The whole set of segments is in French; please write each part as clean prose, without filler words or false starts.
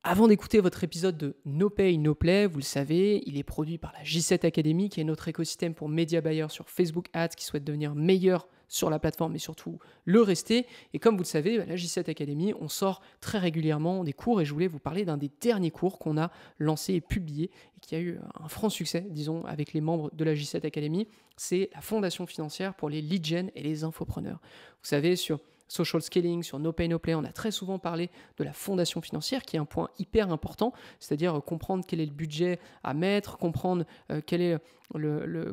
Avant d'écouter votre épisode de No Pay, No Play, vous le savez, il est produit par la J7 Academy, qui est notre écosystème pour média buyers sur Facebook Ads qui souhaitent devenir meilleur sur la plateforme et surtout le rester. Et comme vous le savez, la J7 Academy, on sort très régulièrement des cours et je voulais vous parler d'un des derniers cours qu'on a lancé et publié et qui a eu un franc succès, disons, avec les membres de la J7 Academy. C'est la fondation financière pour les lead gen et les infopreneurs. Vous savez, sur Social Scaling, sur No Pay No Play, on a très souvent parlé de la fondation financière qui est un point hyper important, c'est-à-dire comprendre quel est le budget à mettre, comprendre quel est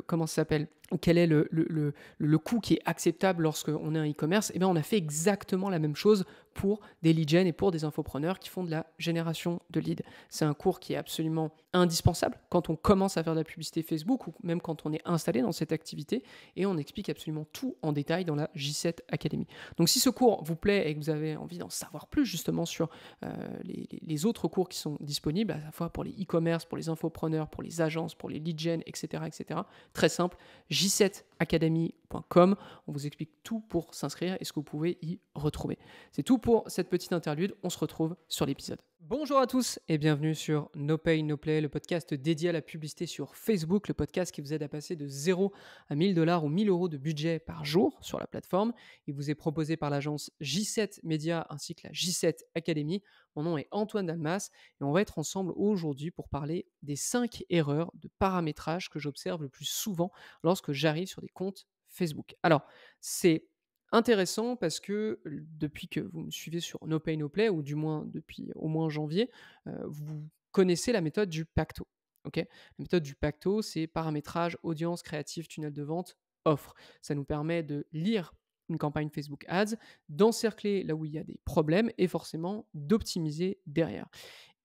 comment ça s'appelle, quel est le coût qui est acceptable lorsqu'on est un e-commerce. Et bien on a fait exactement la même chose pour des lead gen et pour des infopreneurs qui font de la génération de leads. C'est un cours qui est absolument indispensable quand on commence à faire de la publicité Facebook ou même quand on est installé dans cette activité, et on explique absolument tout en détail dans la J7 Academy. Donc si ce cours vous plaît et que vous avez envie d'en savoir plus justement sur les autres cours qui sont disponibles, à la fois pour les e-commerce, pour les infopreneurs, pour les agences, pour les lead gen, etc., très simple, j7academy.com, on vous explique tout pour s'inscrire et ce que vous pouvez y retrouver. C'est tout pour cette petite interlude, on se retrouve sur l'épisode. Bonjour à tous et bienvenue sur No Pay No Play, le podcast dédié à la publicité sur Facebook, le podcast qui vous aide à passer de 0 à 1000 $ ou 1000 € de budget par jour sur la plateforme. Il vous est proposé par l'agence J7 Media ainsi que la J7 Academy. Mon nom est Antoine Dalmas et on va être ensemble aujourd'hui pour parler des 5 erreurs de paramétrage que j'observe le plus souvent lorsque j'arrive sur des comptes Facebook. Alors, c'est intéressant parce que depuis que vous me suivez sur No Pay No Play, ou du moins depuis au moins janvier, vous connaissez la méthode du Pacto. La méthode du Pacto, c'est paramétrage, audience, créative, tunnel de vente, offre. Ça nous permet de lire une campagne Facebook Ads, d'encercler là où il y a des problèmes et forcément d'optimiser derrière.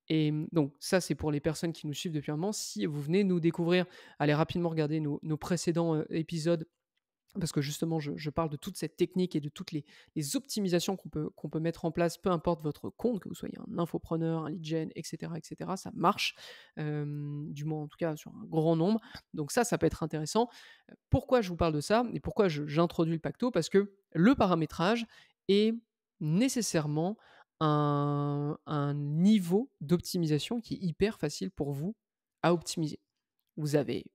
Et donc ça, c'est pour les personnes qui nous suivent depuis un moment. Si vous venez nous découvrir, allez rapidement regarder nos précédents épisodes parce que justement, je parle de toute cette technique et de toutes les optimisations qu'on peut mettre en place, peu importe votre compte, que vous soyez un infopreneur, un lead gen, etc., ça marche, du moins en tout cas sur un grand nombre. Donc ça peut être intéressant. Pourquoi je vous parle de ça et pourquoi j'introduis le Pacto? Parce que le paramétrage est nécessairement un niveau d'optimisation qui est hyper facile pour vous à optimiser. Vous avez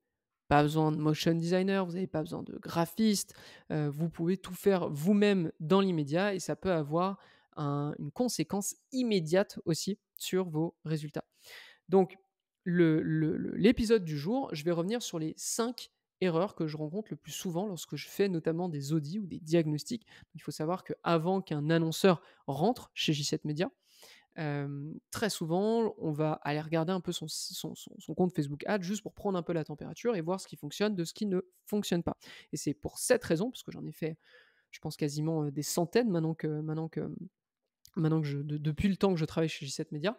pas besoin de motion designer, vous n'avez pas besoin de graphiste, vous pouvez tout faire vous-même dans l'immédiat et ça peut avoir une conséquence immédiate aussi sur vos résultats. Donc l'épisode du jour, je vais revenir sur les 5 erreurs que je rencontre le plus souvent lorsque je fais notamment des audits ou des diagnostics. Il faut savoir qu'avant qu'un annonceur rentre chez J7 Media, très souvent, on va aller regarder un peu son compte Facebook Ads juste pour prendre un peu la température et voir ce qui fonctionne de ce qui ne fonctionne pas. Et c'est pour cette raison, parce que j'en ai fait, je pense quasiment des centaines depuis le temps que je travaille chez J7 Media,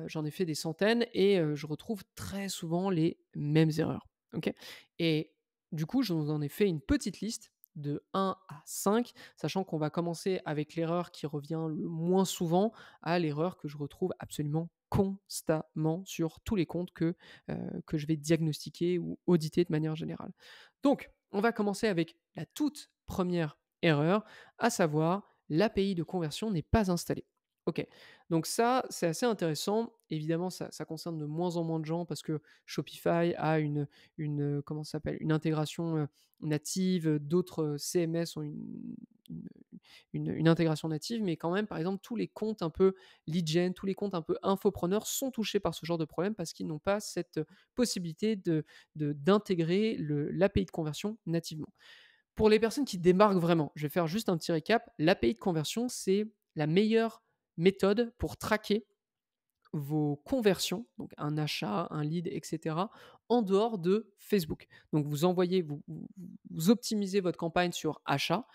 j'en ai fait des centaines et je retrouve très souvent les mêmes erreurs. Et du coup, je vous en ai fait une petite liste de 1 à 5, sachant qu'on va commencer avec l'erreur qui revient le moins souvent à l'erreur que je retrouve absolument constamment sur tous les comptes que je vais diagnostiquer ou auditer de manière générale. Donc, on va commencer avec la toute première erreur, à savoir l'API de conversion n'est pas installée. Ok, donc ça, c'est assez intéressant. Évidemment, ça concerne de moins en moins de gens parce que Shopify a comment ça s'appelle, une intégration native, d'autres CMS ont une intégration native, mais quand même, par exemple, tous les comptes un peu lead gen, tous les comptes un peu infopreneurs sont touchés par ce genre de problème parce qu'ils n'ont pas cette possibilité d'intégrer l'API de conversion nativement. Pour les personnes qui démarquent vraiment, je vais faire juste un petit récap. L'API de conversion, c'est la meilleure méthode pour traquer vos conversions, donc un achat, un lead, etc., en dehors de Facebook. Donc vous envoyez, vous optimisez votre campagne sur achat.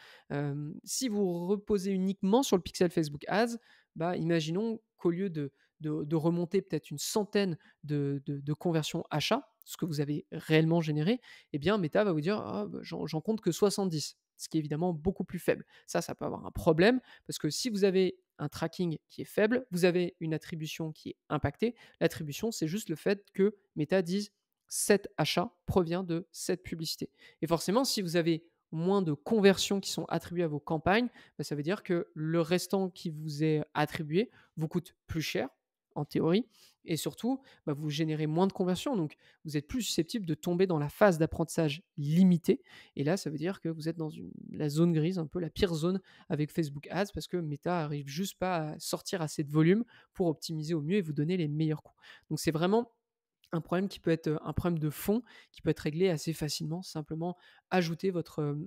Si vous reposez uniquement sur le pixel Facebook Ads, imaginons qu'au lieu de remonter peut-être une centaine de conversions achat, ce que vous avez réellement généré, eh bien Meta va vous dire j'en compte que 70, ce qui est évidemment beaucoup plus faible. Ça peut avoir un problème parce que si vous avez un tracking qui est faible, vous avez une attribution qui est impactée. L'attribution, c'est juste le fait que Meta dise cet achat provient de cette publicité. Et forcément, si vous avez moins de conversions qui sont attribuées à vos campagnes, ça veut dire que le restant qui vous est attribué vous coûte plus cher en théorie. Et surtout, vous générez moins de conversions. Donc, vous êtes plus susceptible de tomber dans la phase d'apprentissage limitée. Et là, ça veut dire que vous êtes dans la zone grise, un peu la pire zone avec Facebook Ads, parce que Meta arrive juste pas à sortir assez de volume pour optimiser au mieux et vous donner les meilleurs coûts. Donc, c'est vraiment un problème qui peut être un problème de fond, qui peut être réglé assez facilement. Simplement ajouter votre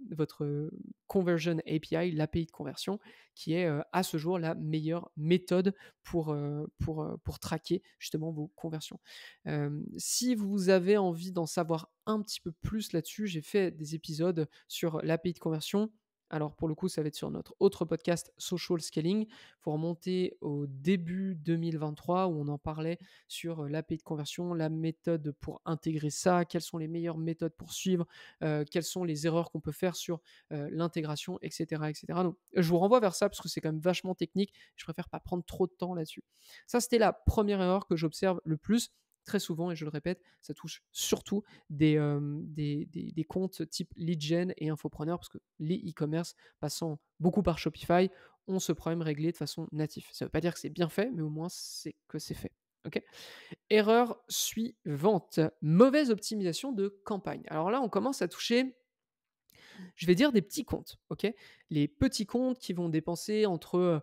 Conversion API, l'API de conversion, qui est à ce jour la meilleure méthode pour traquer justement vos conversions. Si vous avez envie d'en savoir un petit peu plus là-dessus, j'ai fait des épisodes sur l'API de conversion. Alors pour le coup, ça va être sur notre autre podcast Social Scaling. Il faut remonter au début 2023 où on en parlait sur l'API de conversion, la méthode pour intégrer ça, quelles sont les meilleures méthodes pour suivre, quelles sont les erreurs qu'on peut faire sur l'intégration, etc., etc. Donc je vous renvoie vers ça parce que c'est quand même vachement technique. Je préfère pas prendre trop de temps là-dessus. Ça, c'était la première erreur que j'observe le plus. Très souvent, et je le répète, ça touche surtout des comptes type lead gen et infopreneur, parce que les e-commerce passant beaucoup par Shopify ont ce problème réglé de façon native. Ça ne veut pas dire que c'est bien fait, mais au moins c'est que c'est fait. Ok. Erreur suivante, mauvaise optimisation de campagne. Alors là, on commence à toucher, je vais dire, des petits comptes. Ok, les petits comptes qui vont dépenser entre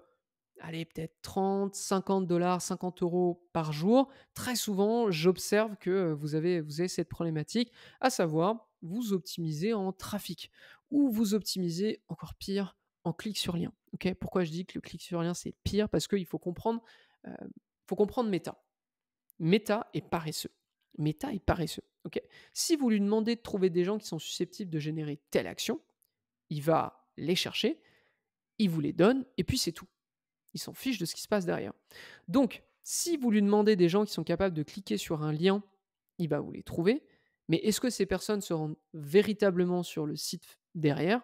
allez, peut-être 30, 50 dollars, 50 euros par jour. Très souvent, j'observe que vous avez cette problématique, à savoir, vous optimisez en trafic ou vous optimisez encore pire en clic sur lien. Ok, pourquoi je dis que le clic sur lien, c'est pire? Parce qu'il euh, faut comprendre Meta. Meta est paresseux. Meta est paresseux. Ok, si vous lui demandez de trouver des gens qui sont susceptibles de générer telle action, il va les chercher, il vous les donne, et puis c'est tout. Il s'en fiche de ce qui se passe derrière. Donc, si vous lui demandez des gens qui sont capables de cliquer sur un lien, il va vous les trouver. Mais est-ce que ces personnes se rendent véritablement sur le site derrière?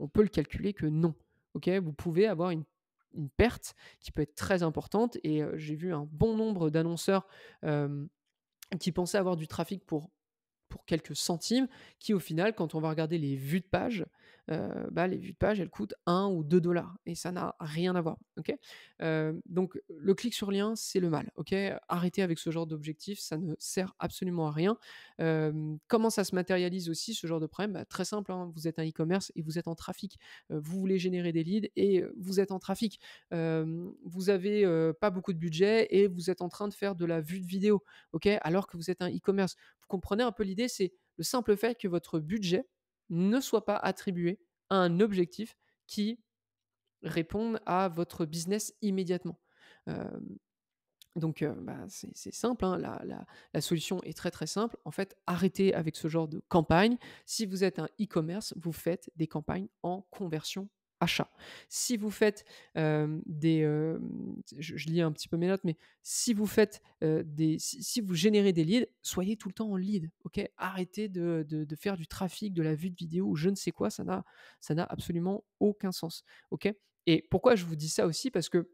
On peut le calculer que non. Okay, vous pouvez avoir une perte qui peut être très importante. Et j'ai vu un bon nombre d'annonceurs qui pensaient avoir du trafic pour quelques centimes, qui au final, quand on va regarder les vues de page, les vues de page, elles coûtent 1 ou 2 dollars et ça n'a rien à voir. Ok, donc le clic sur lien, c'est le mal. Ok, arrêtez avec ce genre d'objectif, ça ne sert absolument à rien. Comment ça se matérialise aussi ce genre de problème? Très simple, hein, vous êtes un e-commerce et vous êtes en trafic. Vous voulez générer des leads et vous êtes en trafic. Vous avez pas beaucoup de budget et vous êtes en train de faire de la vue de vidéo. Ok, alors que vous êtes un e-commerce. Vous comprenez un peu l'idée, c'est le simple fait que votre budget ne soit pas attribué à un objectif qui réponde à votre business immédiatement. Donc, c'est simple, hein, la solution est très très simple. En fait, arrêtez avec ce genre de campagne. Si vous êtes un e-commerce, vous faites des campagnes en conversion achat. Si vous faites je lis un petit peu mes notes, mais si vous faites si vous générez des leads, soyez tout le temps en lead. Ok, arrêtez de faire du trafic, de la vue de vidéo ou je ne sais quoi, ça n'a absolument aucun sens. Ok, et pourquoi je vous dis ça aussi? Parce que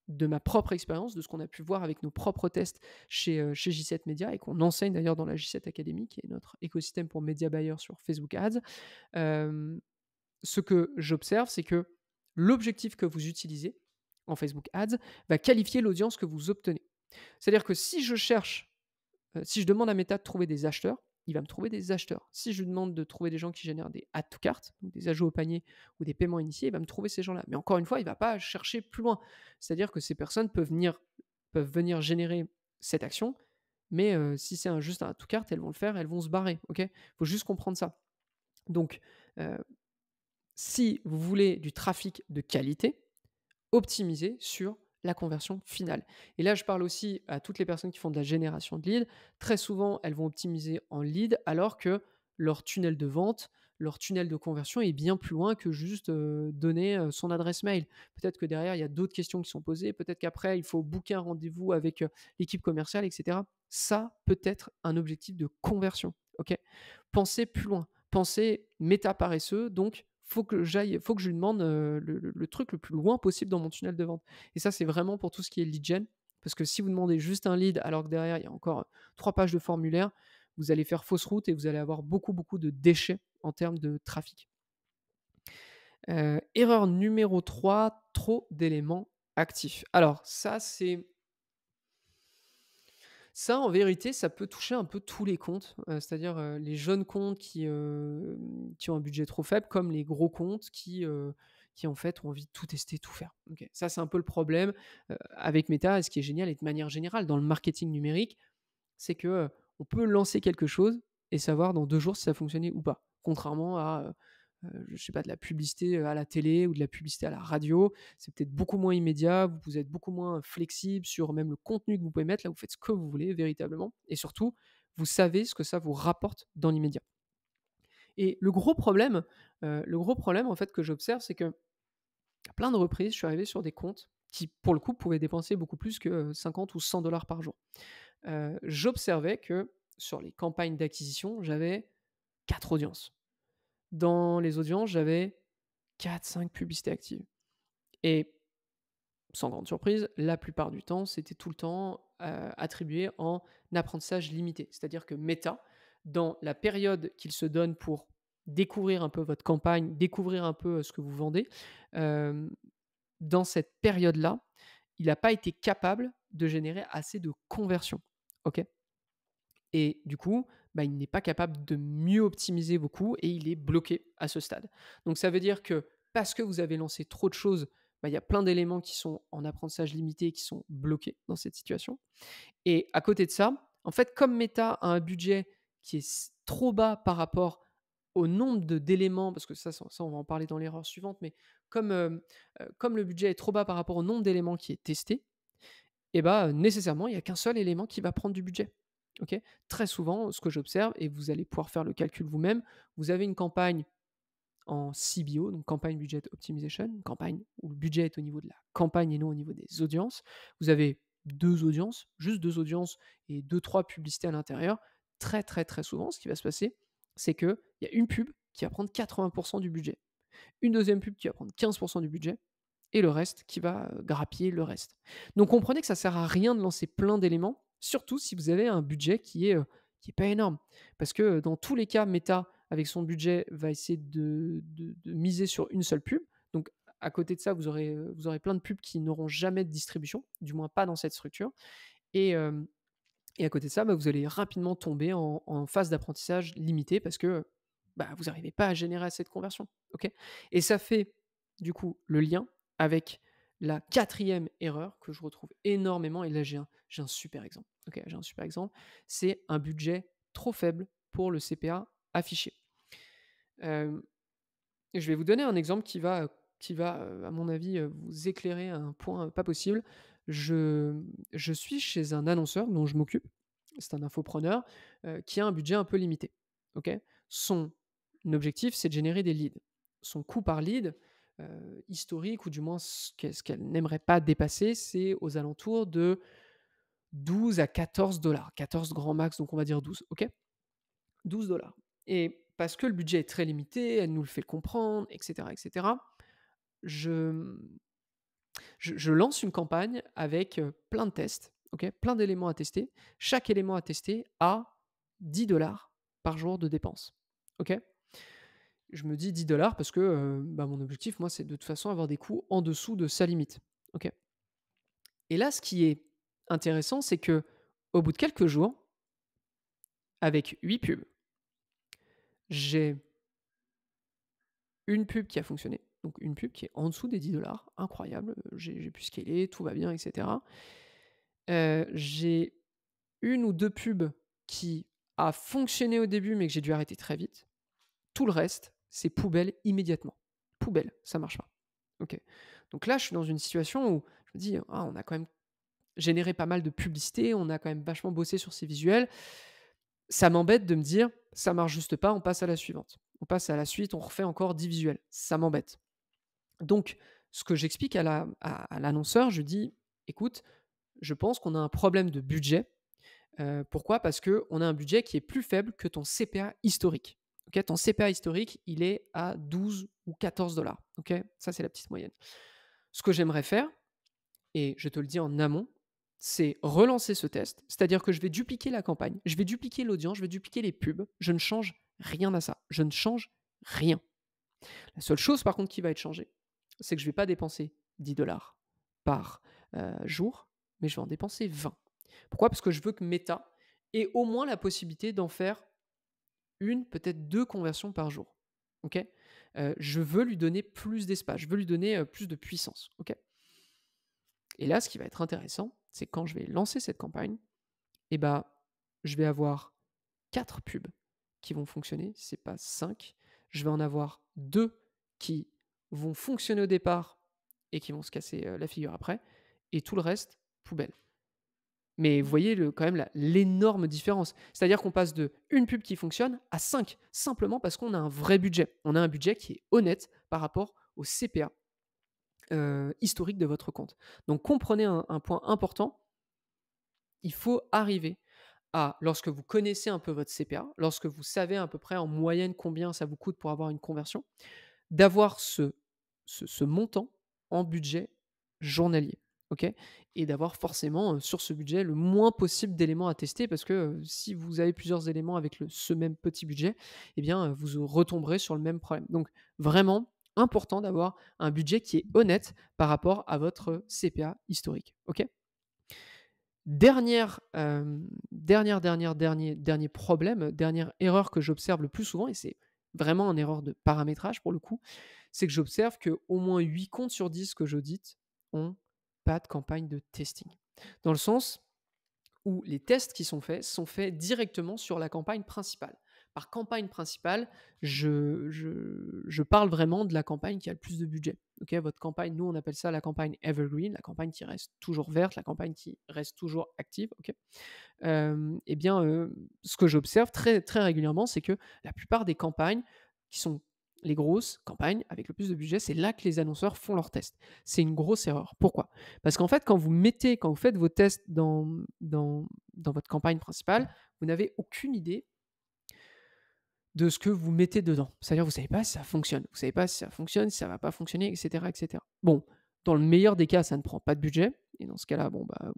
de ma propre expérience, de ce qu'on a pu voir avec nos propres tests chez J7 Media et qu'on enseigne d'ailleurs dans la J7 Academy, qui est notre écosystème pour média buyers sur Facebook Ads. Ce que j'observe, c'est que l'objectif que vous utilisez en Facebook Ads va qualifier l'audience que vous obtenez. C'est-à-dire que si je demande à Meta de trouver des acheteurs, il va me trouver des acheteurs. Si je lui demande de trouver des gens qui génèrent des add to cart, donc des ajouts au panier ou des paiements initiés, il va me trouver ces gens-là. Mais encore une fois, il ne va pas chercher plus loin. C'est-à-dire que ces personnes peuvent venir générer cette action, mais si c'est juste un add to cart, elles vont le faire, elles vont se barrer. Il faut juste comprendre ça. Donc, si vous voulez du trafic de qualité, optimisez sur la conversion finale. Et là, je parle aussi à toutes les personnes qui font de la génération de leads. Très souvent, elles vont optimiser en lead alors que leur tunnel de vente, leur tunnel de conversion est bien plus loin que juste donner son adresse mail. Peut-être que derrière, il y a d'autres questions qui sont posées. Peut-être qu'après, il faut booker un rendez-vous avec l'équipe commerciale, etc. Ça peut être un objectif de conversion. Ok, pensez plus loin. Pensez méta paresseux. Donc, faut que je lui demande le truc le plus loin possible dans mon tunnel de vente. Et ça, c'est vraiment pour tout ce qui est lead gen. Parce que si vous demandez juste un lead alors que derrière, il y a encore 3 pages de formulaire, vous allez faire fausse route et vous allez avoir beaucoup, beaucoup de déchets en termes de trafic. Erreur numéro 3, trop d'éléments actifs. Alors ça, c'est Ça, en vérité, ça peut toucher un peu tous les comptes, c'est-à-dire, les jeunes comptes qui ont un budget trop faible, comme les gros comptes qui en fait ont envie de tout tester, tout faire. OK. Ça, c'est un peu le problème, avec Meta et ce qui est génial et de manière générale dans le marketing numérique, c'est que, on peut lancer quelque chose et savoir dans 2 jours si ça a fonctionné ou pas. Contrairement à, je sais pas, de la publicité, à la télé ou de la publicité à la radio. C'est peut-être beaucoup moins immédiat, vous êtes beaucoup moins flexible sur même le contenu que vous pouvez mettre. Là, vous faites ce que vous voulez véritablement et surtout, vous savez ce que ça vous rapporte dans l'immédiat. Et le gros problème en fait que j'observe, c'est que à plein de reprises, je suis arrivé sur des comptes qui, pour le coup, pouvaient dépenser beaucoup plus que, 50 ou 100 par jour. J'observais que sur les campagnes d'acquisition, j'avais 4 audiences. Dans les audiences, j'avais 4-5 publicités actives et sans grande surprise, la plupart du temps, c'était tout le temps, attribué en apprentissage limité. C'est-à-dire que Meta, dans la période qu'il se donne pour découvrir un peu votre campagne, découvrir un peu, ce que vous vendez, hem, dans cette période-là, il n'a pas été capable de générer assez de conversions. OK? Et du coup, bah, il n'est pas capable de mieux optimiser vos coûts et il est bloqué à ce stade. Donc ça veut dire que parce que vous avez lancé trop de choses, bah, il y a plein d'éléments qui sont en apprentissage limité et qui sont bloqués dans cette situation. Et à côté de ça, en fait, comme Meta a un budget qui est trop bas par rapport au nombre d'éléments, parce que ça, on va en parler dans l'erreur suivante, mais comme le budget est trop bas par rapport au nombre d'éléments qui est testé, et bah, nécessairement, il n'y a qu'un seul élément qui va prendre du budget. OK? Très souvent, ce que j'observe, et vous allez pouvoir faire le calcul vous-même, vous avez une campagne en CBO, donc Campaign Budget Optimization, une campagne où le budget est au niveau de la campagne et non au niveau des audiences. Vous avez 2 audiences, juste 2 audiences et 2-3 publicités à l'intérieur. Très, très, très souvent, ce qui va se passer, c'est qu'il y a une pub qui va prendre 80 du budget, une deuxième pub qui va prendre 15 du budget et le reste qui va, grappiller le reste. Donc comprenez que ça sert à rien de lancer plein d'éléments, surtout si vous avez un budget qui est pas énorme. Parce que, dans tous les cas, Meta, avec son budget, va essayer de miser sur une seule pub. Donc à côté de ça, vous aurez plein de pubs qui n'auront jamais de distribution, du moins pas dans cette structure et hem et à côté de ça, bah, vous allez rapidement tomber en phase d'apprentissage limitée parce que, bah, vous n'arrivez pas à générer assez de conversions, OK? Et ça fait, du coup, le lien avec la quatrième erreur que je retrouve énormément et là, j'ai un super exemple, OK? J'ai un super exemple, c'est un budget trop faible pour le CPA affiché. Hem, je vais vous donner un exemple qui va, à mon avis, vous éclairer à un point, pas possible. Je je suis chez un annonceur dont je m'occupe, c'est un infopreneur, qui a un budget un peu limité, OK? Son objectif, c'est de générer des leads. Son coût par lead, historique ou du moins ce qu'elle n'aimerait pas dépasser, c'est aux alentours de 12 à 14 $, 14 grand max, donc on va dire 12, OK? 12 et parce que le budget est très limité, elle nous le fait comprendre et cetera, je, je lance une campagne avec, plein de tests, OK? Plein d'éléments à tester. Chaque élément à tester a 10 $ par jour de dépenses, OK? Je me dis 10 $ parce que, bah, mon objectif, moi, c'est de toute façon avoir des coûts en dessous de sa limite, OK? Et là, ce qui est intéressant, c'est que au bout de quelques jours, avec 8 pubs, j'ai une pub qui a fonctionné, donc une pub qui est en dessous des 10 $, incroyable, j'ai pu scaler, tout va bien et cetera. J'ai une ou 2 pubs qui a fonctionné au début, mais que j'ai dû arrêter très vite. Tout le reste, c'est poubelle immédiatement. Poubelle, ça marche pas. OK. Donc là, je suis dans une situation où je me dis: «Ah, on a quand même généré pas mal de publicité, on a quand même vachement bossé sur ces visuels». Ça m'embête de me dire: «Ça marche juste pas, on passe à la suivante». On passe à la suite, on refait encore 10 visuels. Ça m'embête. Donc ce que j'explique à l'annonceur, je dis: «Écoute, je pense qu'on a un problème de budget». Pourquoi? Parce qu'on a un budget qui est plus faible que ton CPA historique. OK? Ton CPA historique, il est à 12 ou 14 $. OK? Ça, c'est la petite moyenne. Ce que j'aimerais faire, et je te le dis en amont, c'est relancer ce test. C'est-à-dire que je vais dupliquer la campagne, je vais dupliquer l'audience, je vais dupliquer les pubs. Je ne change rien à ça. Je ne change rien. La seule chose, par contre, qui va être changée, c'est que je ne vais pas dépenser 10 $ par jour, mais je vais en dépenser 20. Pourquoi? Parce que je veux que Meta ait au moins la possibilité d'en faire une, peut-être 2 conversions par jour. OK? Je veux lui donner plus d'espace, je veux lui donner, plus de puissance. OK? Et là, ce qui va être intéressant, c'est quand je vais lancer cette campagne, et bah, je vais avoir 4 pubs qui vont fonctionner, c'est pas 5. Je vais en avoir 2 qui vont fonctionner au départ et qui vont se casser, la figure après, et tout le reste, poubelle. Mais vous voyez quand même l'énorme différence. C'est-à-dire qu'on passe de une pub qui fonctionne à 5, simplement parce qu'on a un vrai budget. On a un budget qui est honnête par rapport au CPA historique de votre compte. Donc comprenez un point important, il faut arriver à, lorsque vous connaissez un peu votre CPA, lorsque vous savez à peu près en moyenne combien ça vous coûte pour avoir une conversion, d'avoir ce montant en budget journalier. OK? Et d'avoir forcément, sur ce budget, le moins possible d'éléments à tester, parce que, si vous avez plusieurs éléments avec ce même petit budget, eh bien, vous retomberez sur le même problème. Donc vraiment important d'avoir un budget qui est honnête par rapport à votre CPA historique. OK? Dernier problème, dernière erreur que j'observe le plus souvent, et c'est vraiment une erreur de paramétrage pour le coup, c'est que j'observe qu'au moins 8 comptes sur 10 que j'audite ont pas de campagne de testing. Dans le sens où les tests qui sont faits directement sur la campagne principale. Par campagne principale, je parle vraiment de la campagne qui a le plus de budget. OK, votre campagne, nous on appelle ça la campagne evergreen, la campagne qui reste toujours verte, la campagne qui reste toujours active. OK, eh bien, ce que j'observe très, très régulièrement, c'est que la plupart des campagnes qui sont les grosses campagnes avec le plus de budget, c'est là que les annonceurs font leurs tests. C'est une grosse erreur. Pourquoi? Parce qu'en fait, quand vous faites vos tests dans votre campagne principale, vous n'avez aucune idée de ce que vous mettez dedans. C'est-à-dire, vous ne savez pas si ça fonctionne. Vous ne savez pas si ça fonctionne, si ça ne va pas fonctionner, etc., etc. Bon, dans le meilleur des cas, ça ne prend pas de budget. Et dans ce cas-là, bon, bah,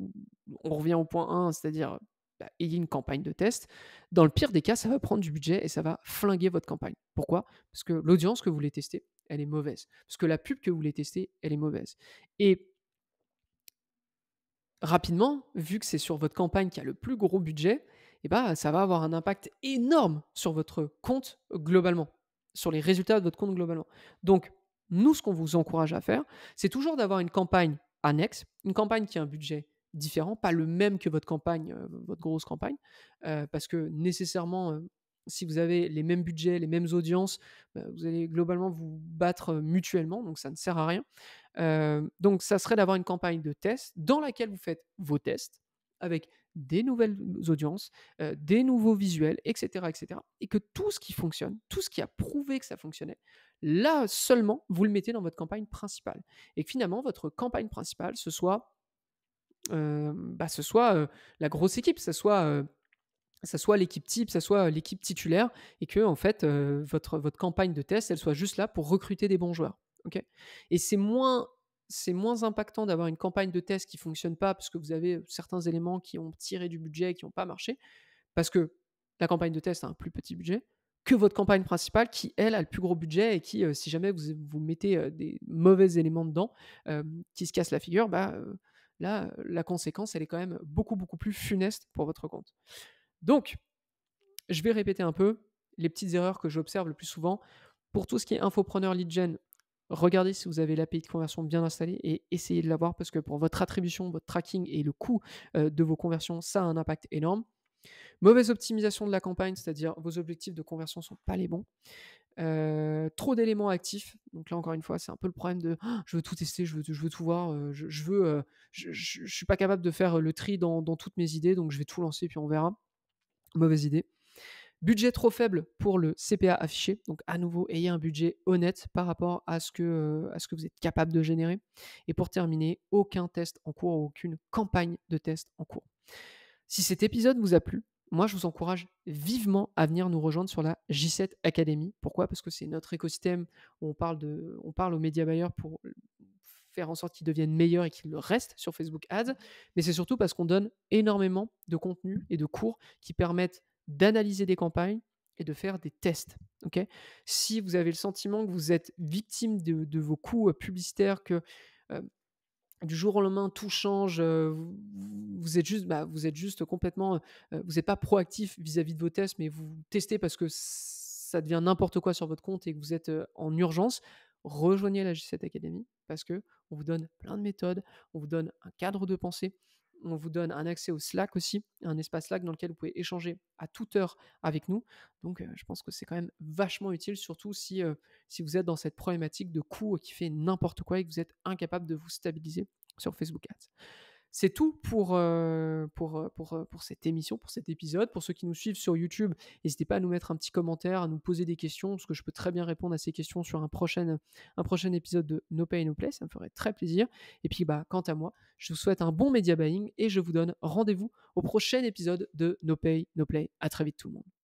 on revient au point 1, c'est-à-dire, bah, ayez une campagne de test. Dans le pire des cas, ça va prendre du budget et ça va flinguer votre campagne. Pourquoi? Parce que l'audience que vous voulez tester, elle est mauvaise. Parce que la pub que vous voulez tester, elle est mauvaise. Et rapidement, vu que c'est sur votre campagne qui a le plus gros budget, eh ben, ça va avoir un impact énorme sur votre compte globalement, sur les résultats de votre compte globalement. Donc, nous, ce qu'on vous encourage à faire, c'est toujours d'avoir une campagne annexe, une campagne qui a un budget différent, pas le même que votre campagne, votre grosse campagne, parce que nécessairement, si vous avez les mêmes budgets, les mêmes audiences, bah, vous allez globalement vous battre mutuellement, donc ça ne sert à rien. Donc ça serait d'avoir une campagne de test dans laquelle vous faites vos tests avec des nouvelles audiences, des nouveaux visuels, etc., etc., et que tout ce qui fonctionne, tout ce qui a prouvé que ça fonctionnait, là seulement, vous le mettez dans votre campagne principale. Et que finalement, votre campagne principale, ce soit la grosse équipe, ça soit l'équipe type, ça soit l'équipe titulaire, et que en fait, votre campagne de test, elle soit juste là pour recruter des bons joueurs. OK? Et c'est moins impactant d'avoir une campagne de test qui fonctionne pas parce que vous avez certains éléments qui ont tiré du budget et qui ont pas marché, parce que la campagne de test a un plus petit budget, que votre campagne principale qui, elle, a le plus gros budget et qui, si jamais vous mettez, des mauvais éléments dedans, qui se cassent la figure, bah, là, la conséquence, elle est quand même beaucoup, beaucoup plus funeste pour votre compte. Donc, je vais répéter un peu les petites erreurs que j'observe le plus souvent. Pour tout ce qui est infopreneur lead gen, regardez si vous avez l'API de conversion bien installée et essayez de l'avoir, parce que pour votre attribution, votre tracking et le coût de vos conversions, ça a un impact énorme. Mauvaise optimisation de la campagne, c'est-à-dire vos objectifs de conversion ne sont pas les bons. Trop d'éléments actifs. Donc là, encore une fois, c'est un peu le problème de je veux tout tester, je veux tout voir, je ne suis pas capable de faire le tri dans toutes mes idées, donc je vais tout lancer puis on verra. Mauvaise idée. Budget trop faible pour le CPA affiché. Donc, à nouveau, ayez un budget honnête par rapport à ce que vous êtes capable de générer. Et pour terminer, aucun test en cours, aucune campagne de test en cours. Si cet épisode vous a plu, moi, je vous encourage vivement à venir nous rejoindre sur la J7 Academy. Pourquoi? Parce que c'est notre écosystème où on parle aux médias buyers pour faire en sorte qu'ils deviennent meilleurs et qu'ils le restent sur Facebook Ads. Mais c'est surtout parce qu'on donne énormément de contenu et de cours qui permettent d'analyser des campagnes et de faire des tests. Okay, si vous avez le sentiment que vous êtes victime de vos coûts publicitaires, que du jour au lendemain, tout change, vous êtes juste complètement, vous n'êtes pas proactif vis-à-vis de vos tests, mais vous testez parce que ça devient n'importe quoi sur votre compte et que vous êtes, en urgence, rejoignez la G7 Academy parce qu'on vous donne plein de méthodes, on vous donne un cadre de pensée, on vous donne un accès au Slack aussi, un espace Slack dans lequel vous pouvez échanger à toute heure avec nous. Donc, je pense que c'est quand même vachement utile, surtout si vous êtes dans cette problématique de coût qui fait n'importe quoi et que vous êtes incapable de vous stabiliser sur Facebook Ads. C'est tout pour cette émission, pour cet épisode. Pour ceux qui nous suivent sur YouTube, n'hésitez pas à nous mettre un petit commentaire, à nous poser des questions, parce que je peux très bien répondre à ces questions sur un prochain épisode de No Pay No Play. Ça me ferait très plaisir. Et puis, quant à moi, je vous souhaite un bon media buying et je vous donne rendez-vous au prochain épisode de No Pay No Play. À très vite tout le monde.